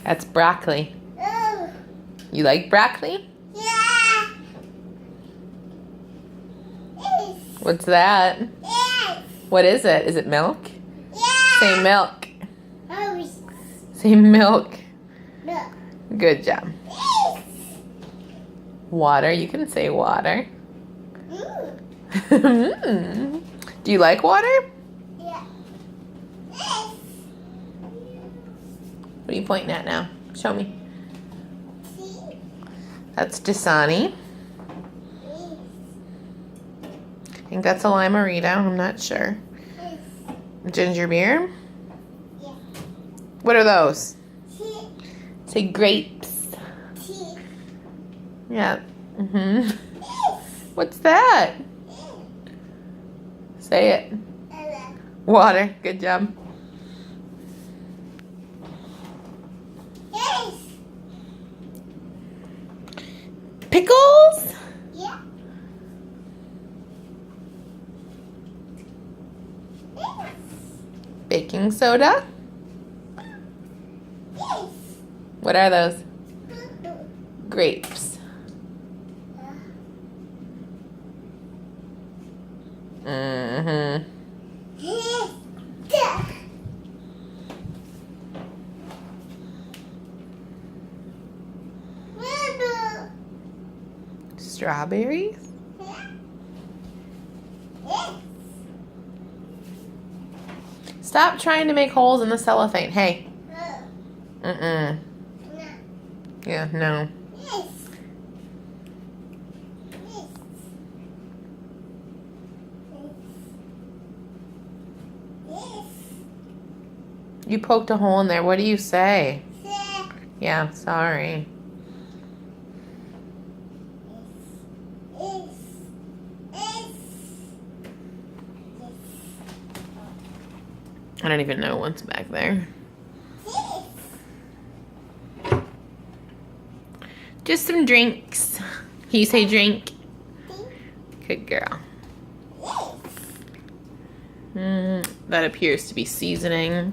That's broccoli. Oh. You like broccoli? Yeah. Yes. What's that? Yes. What is it? Is it milk? Yeah. Say milk. Oh. Say milk. Look. Good job. Yes. Water. You can say water. Mm. Do you like water? Yeah. Yes. What are you pointing at now? Show me. See? That's Dasani. Yes. I think that's a Limerito. I'm not sure. Yes. Ginger beer. Yeah. What are those? See? Say grapes. See? Yeah. Yes. What's that? Say it. Water. Good job. Yes. Pickles. Yeah. Yes. Baking soda. Yes. What are those? Grapes. Mm-hmm. Strawberries. Stop trying to make holes in the cellophane. Hey. Mm-mm. Yeah, no. You poked a hole in there. What do you say? Yeah, sorry. I don't even know what's back there. Just some drinks. Can you say drink? Good girl. That appears to be seasoning.